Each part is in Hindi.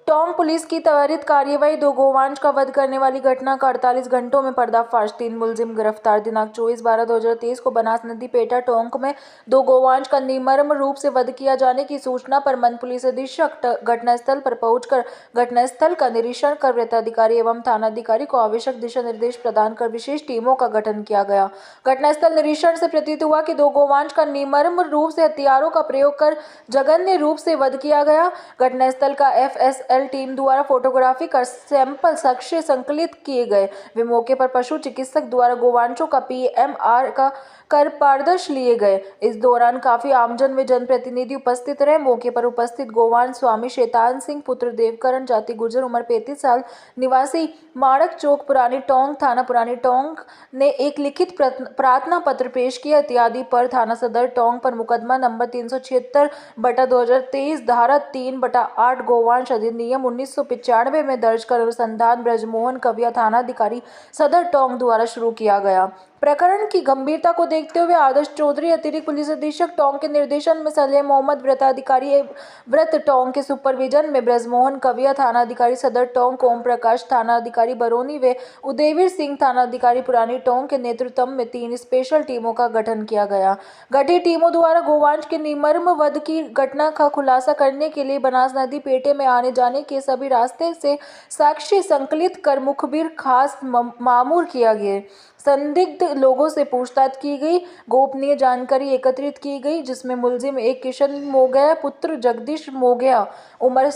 टोंक पुलिस की त्वरित कार्यवाही, 2 गोवंश का वध करने वाली घटना का 48 घंटों में पर्दाफाश, 3 मुलजिम गिरफ्तार। दिनांक 24/12/2023 को बनास नदी पेटा टोंक में 2 गोवंश का निर्मम रूप से वध किया जाने की सूचना पर मंद पुलिस अधीक्षक घटनास्थल पर पहुंचकर घटनास्थल का निरीक्षण कर वृत्ताधिकारी एवं थानाधिकारी को आवश्यक दिशा निर्देश प्रदान कर विशेष टीमों का गठन किया गया। घटनास्थल निरीक्षण से प्रतीत हुआ कि 2 गोवंश का निर्मम रूप से हथियारों का प्रयोग कर जघन्य रूप से वध किया गया। घटनास्थल का FSL टीम द्वारा फोटोग्राफी कर सैंपल साक्ष्य संकलित किए गए। वे मौके पर पशु चिकित्सक द्वारा गोवंशों का PMR का कर पारदर्श लिए गए। इस दौरान काफी आमजन व जनप्रतिनिधि उपस्थित रहे। मौके पर उपस्थित गोवंश स्वामी शैतान सिंह पुत्र देवकरण, जाति गुर्जर, उम्र 35 साल, निवासी माड़क चौक, पुरानी टोंक, थाना पुरानी टोंक ने एक लिखित प्रार्थना पत्र पेश किया इत्यादि पर थाना सदर टोंक पर मुकदमा नंबर 376/2023 धारा 3/8 गोवंश अधिनियम 1995 में दर्ज कर अनुसंधान ब्रजमोहन कविया थानाधिकारी सदर टोंक द्वारा शुरू किया गया। प्रकरण की गंभीरता को देखते हुए आदर्श चौधरी अतिरिक्त पुलिस अधीक्षक टोंक के निर्देशन में सलेम मोहम्मद वृत्ताधिकारी व्रत टोंक के सुपरविजन में ब्रजमोहन कविया थानाधिकारी सदर टोंक, ओम प्रकाश थानाधिकारी बरौनी व उदयवीर सिंह थानाधिकारी पुरानी टोंक के नेतृत्व में 3 स्पेशल टीमों का गठन किया गया। गठित टीमों द्वारा गोवंश के निर्मम वध की घटना का खुलासा करने के लिए बनास नदी पेटे में आने जाने के सभी रास्ते से साक्ष्य संकलित कर मुखबिर खास मामूर किया गया। संदिग्ध लोगों से पूछताछ की गई, गोपनीय जानकारी एकत्रित की गई, जिसमें मुलजिम एक किशन मोगया पुत्र जगदीश मोगया, उम्र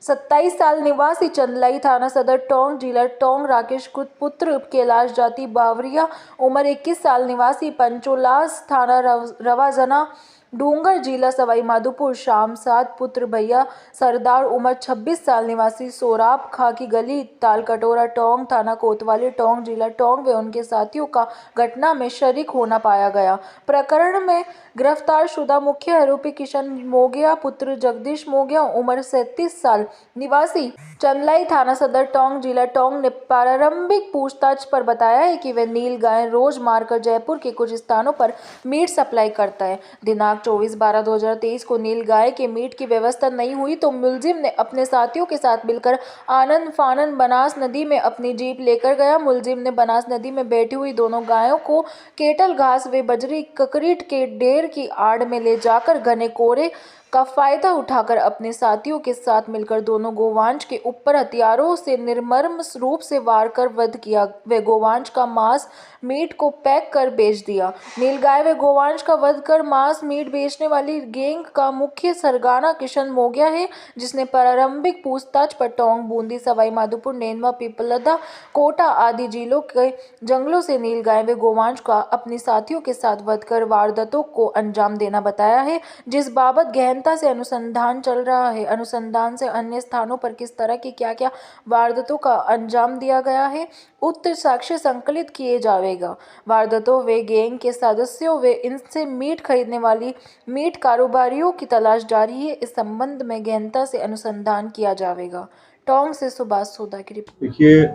27 साल, निवासी चंदलाई, थाना सदर टोंक, जिला टोंक, राकेश पुत्र कैलाश, जाति बावरिया, उम्र 21 साल, निवासी पंचोलास, थाना रवाजना डूंगर, जिला सवाई माधोपुर, शामसाद पुत्र भैया सरदार, उम्र 26 साल, निवासी सोराब खाकी गली, तालकटोरा टोंक, थाना कोतवाली टोंक, जिला टोंक व उनके साथियों का घटना में शरीक होना पाया गया। प्रकरण में गिरफ्तार शुदा मुख्य आरोपी किशन मोगया पुत्र जगदीश मोगया, उम्र 37 साल, निवासी चंदलाई, थाना सदर टोंक, जिला टोंक ने प्रारंभिक पूछताछ पर बताया है कि वह नील गाय रोज मारकर जयपुर के कुछ स्थानों पर मीट सप्लाई करता है। दिनांक 24/12/2023 को नील गाय के मीट की व्यवस्था नहीं हुई तो मुलजिम ने अपने साथियों के साथ मिलकर आनंद फानन बनास नदी में अपनी जीप लेकर गया। मुलजिम ने बनास नदी में बैठी हुई दोनों गायों को केटल घास व बजरी ककरीट के ढेर की आड़ में ले जाकर घने कोहरे का फायदा उठाकर अपने साथियों के साथ मिलकर दोनों गोवंश के ऊपर हथियारों से निर्मम रूप से वार कर वध किया। वे गोवंश का मांस मीट को पैक कर बेच दिया। नीलगाय व गोवंश का वध कर मांस मीट बेचने वाली गैंग का मुख्य सरगना किशन मोगया है, जिसने प्रारंभिक पूछताछ पर टोंक, बूंदी, सवाई माधोपुर, नेनवा, पिपलदा, कोटा आदि जिलों के जंगलों से नीलगाय व गोवंश का अपने साथियों के साथ वध कर वारदातों को अंजाम देना बताया है, जिस बाबत गहनता से अनुसंधान चल रहा है। अनुसंधान से अन्य स्थानों पर किस तरह की क्या वारदातों का अंजाम दिया गया है, उत्तर साक्ष्य संकलित किए जाएगा। वारदातों व गैंग के सदस्यों व इनसे मीट खरीदने वाली मीट कारोबारियों की तलाश जारी है। इस संबंध में गहनता से अनुसंधान किया जाएगा। टोंक से सुभाष सोदा की रिपोर्ट। देखिए,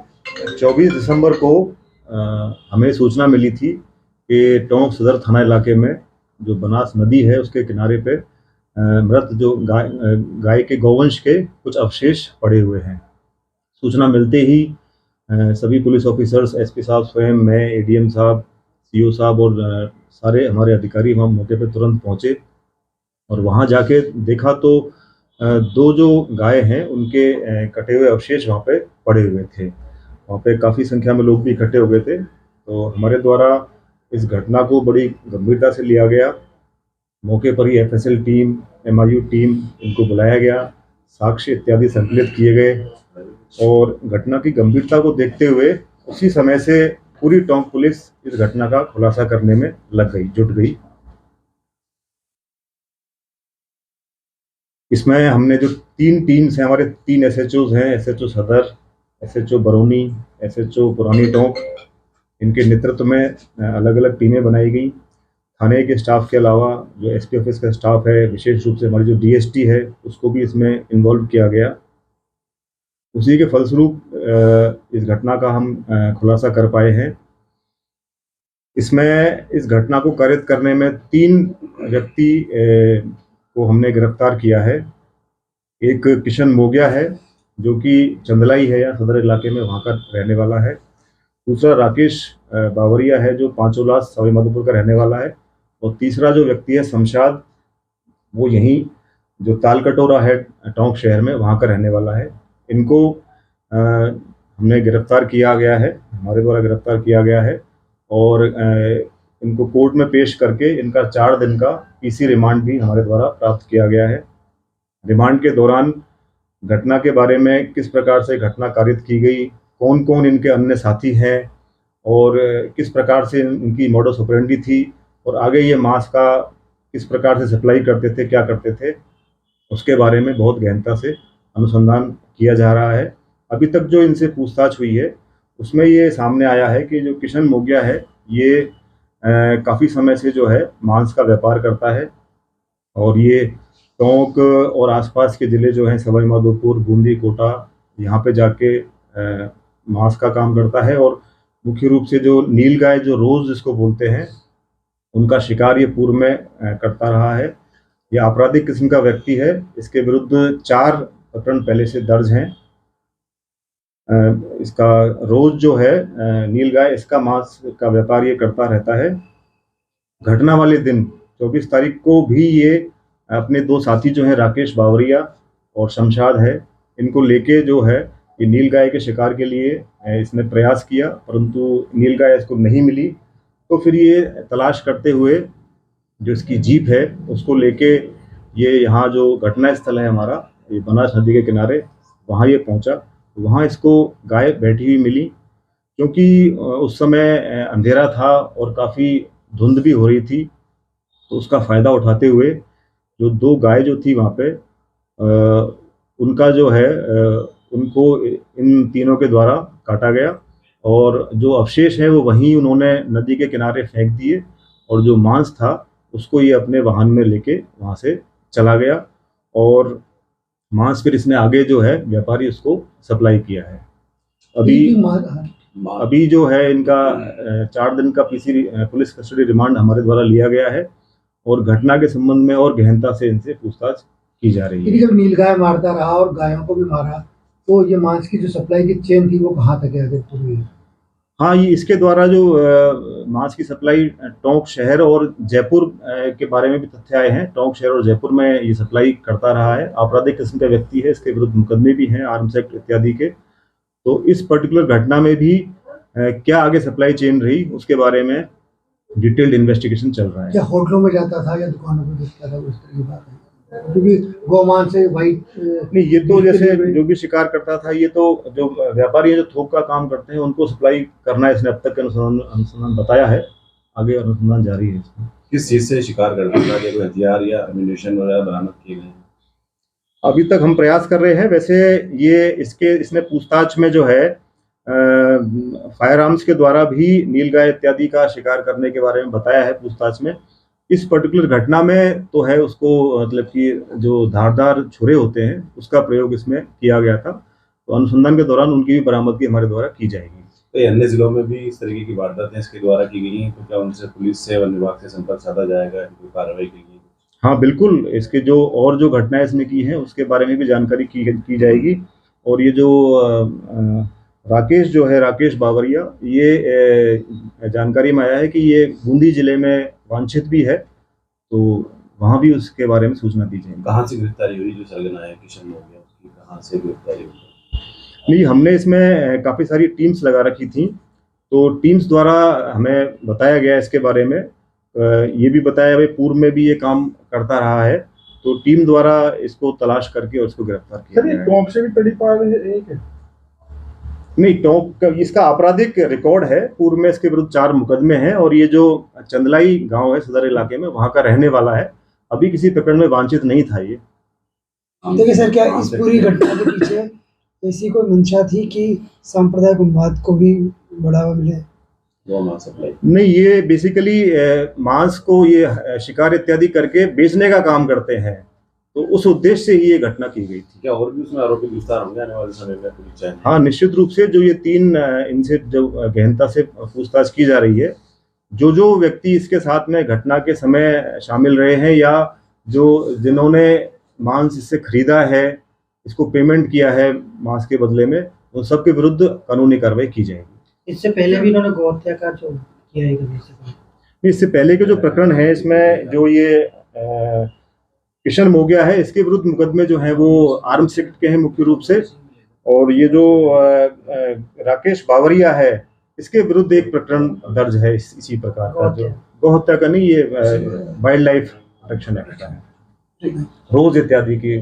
24 दिसंबर को हमें सूचना मिली थी कि टोंक सदर थाना इलाके में जो बनास नदी है उसके किनारे पे मृत जो गाय के गौवंश के कुछ अवशेष पड़े हुए हैं। सूचना मिलते ही सभी पुलिस ऑफिसर्स, SP साहब स्वयं, मैं, ADM साहब, CO साहब और सारे हमारे अधिकारी वहाँ मौके पर तुरंत पहुँचे और वहाँ जाके देखा तो 2 जो गाय हैं उनके कटे हुए अवशेष वहाँ पे पड़े हुए थे। वहाँ पे काफ़ी संख्या में लोग भी इकट्ठे हो गए थे। तो हमारे द्वारा इस घटना को बड़ी गंभीरता से लिया गया। मौके पर ही FSL टीम, MIU टीम, इनको बुलाया गया, साक्ष्य इत्यादि संकलित किए गए और घटना की गंभीरता को देखते हुए उसी समय से पूरी टोंक पुलिस इस घटना का खुलासा करने में जुट गई। इसमें हमने जो 3 टीम्स हैं, हमारे 3 SHOs हैं, SHO सदर, SHO बरौनी, SHO पुरानी टोंक, इनके नेतृत्व में अलग अलग टीमें बनाई गई। थाने के स्टाफ के अलावा जो SP ऑफिस का स्टाफ है, विशेष रूप से हमारी जो DST है, उसको भी इसमें इन्वॉल्व किया गया। उसी के फलस्वरूप इस घटना का हम खुलासा कर पाए हैं। इसमें इस घटना को कारित करने में 3 व्यक्ति को हमने गिरफ्तार किया है। एक किशन मोगिया है जो कि चंदलाई है या सदर इलाके में, वहाँ का रहने वाला है। दूसरा राकेश बावरिया है जो पांचोलास सवाई माधोपुर का रहने वाला है। और तीसरा जो व्यक्ति है शमशाद, वो यहीं जो तालकटोरा है टोंक शहर में, वहाँ का रहने वाला है। इनको हमने गिरफ्तार किया गया है, हमारे द्वारा गिरफ्तार किया गया है और इनको कोर्ट में पेश करके इनका 4 दिन का पीसी रिमांड भी हमारे द्वारा प्राप्त किया गया है। रिमांड के दौरान घटना के बारे में, किस प्रकार से घटना कारित की गई, कौन कौन इनके अन्य साथी हैं और किस प्रकार से इनकी मोडस ऑपरेंडी थी और आगे ये मांस का किस प्रकार से सप्लाई करते थे, क्या करते थे, उसके बारे में बहुत गहनता से अनुसंधान किया जा रहा है। अभी तक जो इनसे पूछताछ हुई है उसमें ये सामने आया है कि जो किशन मोगिया है ये काफ़ी समय से जो है मांस का व्यापार करता है और ये टोंक और आसपास के ज़िले जो हैं सवाई माधोपुर, बूंदी, कोटा, यहाँ पे जाके मांस का काम करता है। और मुख्य रूप से जो नीलगाय, जो रोज़ जिसको बोलते हैं, उनका शिकार ये पूर्व में करता रहा है। ये आपराधिक किस्म का व्यक्ति है। इसके विरुद्ध 4 प्रकरण पहले से दर्ज हैं। इसका रोज़ जो है नीलगाय, इसका मांस का व्यापार ये करता रहता है। घटना वाले दिन 24 तारीख को भी ये अपने 2 साथी जो हैं राकेश बावरिया और शमशाद है, इनको लेके जो है ये नीलगाय के शिकार के लिए इसने प्रयास किया, परंतु नीलगाय इसको नहीं मिली। तो फिर ये तलाश करते हुए जो इसकी जीप है उसको लेके ये यहाँ जो घटना स्थल है हमारा, ये बनास नदी के किनारे, वहाँ ये पहुँचा। वहाँ इसको गाय बैठी हुई मिली। क्योंकि उस समय अंधेरा था और काफ़ी धुंध भी हो रही थी, तो उसका फ़ायदा उठाते हुए जो 2 गाय जो थी वहाँ पे, उनका जो है उनको इन तीनों के द्वारा काटा गया और जो अवशेष हैं वो वहीं उन्होंने नदी के किनारे फेंक दिए और जो मांस था उसको ये अपने वाहन में लेके वहाँ से चला गया और मांस फिर इसने आगे जो है व्यापारी उसको सप्लाई किया है। अभी जो है इनका 4 दिन का पीसी पुलिस कस्टडी रिमांड हमारे द्वारा लिया गया है और घटना के संबंध में और गहनता से इनसे पूछताछ की जा रही है। जब नीलगाय मारता रहा और गायों को भी मारा, तो ये मांस की जो सप्लाई की चेन थी वो कहाँ तक है पूरी? हाँ, ये इसके द्वारा जो मांस की सप्लाई टोंक शहर और जयपुर के बारे में भी तथ्य आए हैं। टोंक शहर और जयपुर में ये सप्लाई करता रहा है। आपराधिक किस्म का व्यक्ति है, इसके विरुद्ध मुकदमे भी हैं आर्म्स एक्ट इत्यादि के। तो इस पर्टिकुलर घटना में भी क्या आगे सप्लाई चेन रही उसके बारे में डिटेल्ड इन्वेस्टिगेशन चल रहा है। क्या होटलों में जाता था या दुकानों में बेचता था, उस तरह की बात है? क्योंकि गोमांस से वाइट नहीं, ये तो जैसे जो भी शिकार करता था, ये तो जो व्यापारी है जो थोक का काम करते हैं उनको सप्लाई करना है, इसने अब तक अनुसंधान बताया है। आगे अनुसंधान जारी है इसमें। किस चीज से शिकार करता था? क्या कोई हथियार या एम्यूनिशन वगैरह बरामद किए गए? अभी तक हम प्रयास कर रहे हैं। वैसे ये इसने पूछताछ में जो है फायर आर्म्स के द्वारा भी नीलगाय इत्यादि का शिकार करने के बारे में बताया है पूछताछ में। इस पर्टिकुलर घटना में तो है उसको, मतलब कि जो धारदार छुरे होते हैं उसका प्रयोग इसमें किया गया था। तो अनुसंधान के दौरान उनकी भी बरामदगी हमारे द्वारा की जाएगी। तो अन्य जिलों में भी इस तरीके की वारदातें इसके द्वारा की गई हैं, तो क्या उनसे पुलिस से वन विभाग से संपर्क साधा जाएगा, कोई कार्रवाई की गई? हाँ बिल्कुल, इसके जो घटनाएं इसने की हैं उसके बारे में भी जानकारी की जाएगी। और ये जो राकेश जो है, राकेश बावरिया, ये जानकारी में आया है कि ये बूंदी जिले में वांछित भी है, तो वहाँ भी उसके बारे में सूचना दी जाएगी। कहाँ से गिरफ्तारी हुई? जो सरगना है किशन हो गया, उसकी कहाँ से गिरफ्तारी हुई? नहीं, हमने इसमें काफ़ी सारी टीम्स लगा रखी थी, तो टीम्स द्वारा हमें बताया गया इसके बारे में। ये भी बताया भाई पूर्व में भी ये काम करता रहा है, तो टीम द्वारा इसको तलाश करके और उसको गिरफ्तार किया गया है। टोंक से भी तड़ी पार है? नहीं, टोंक का इसका आपराधिक रिकॉर्ड है। पूर्व में इसके विरुद्ध 4 मुकदमे हैं और ये जो चंदलाई गांव है सदर इलाके में, वहां का रहने वाला है। अभी किसी प्रकरण में वांछित नहीं था ये। देखिए सर, क्या इस पूरी घटना के पीछे ऐसी कोई मंशा थी कि सांप्रदायिक उन्माद को भी बढ़ावा मिले? नहीं, ये बेसिकली मांस को ये शिकार इत्यादि करके बेचने का काम करते हैं, तो उस उद्देश्य से ही ये घटना की गई थी। क्या और भी उसमें आरोपी गिरफ्तार होंगे आने वाले समय में पुलिस चाहे? हाँ, निश्चित रूप से जो ये 3 इनसे जो गहनता से पूछताछ की जा रही है, जो व्यक्ति इसके साथ में घटना के समय शामिल रहे हैं या जिन्होंने मांस इससे खरीदा है इसको पेमेंट किया है मांस के बदले में, उन सब के विरुद्ध कानूनी कार्रवाई की जाएगी। इससे पहले भी इन्होंने गौ हत्या का जो किया है कभी से इससे पहले के जो प्रकरण है, इसमें जो ये किशन मोगिया है, इसके विरुद्ध मुकदमे जो हैं वो आर्म्स एक्ट के हैं मुख्य रूप से, और ये जो राकेश बावरिया है, इसके विरुद्ध एक प्रकरण दर्ज है इसी प्रकार का, जो गौ हत्या का नहीं, ये वाइल्ड लाइफ प्रोटेक्शन एक्ट का है, रोज इत्यादि की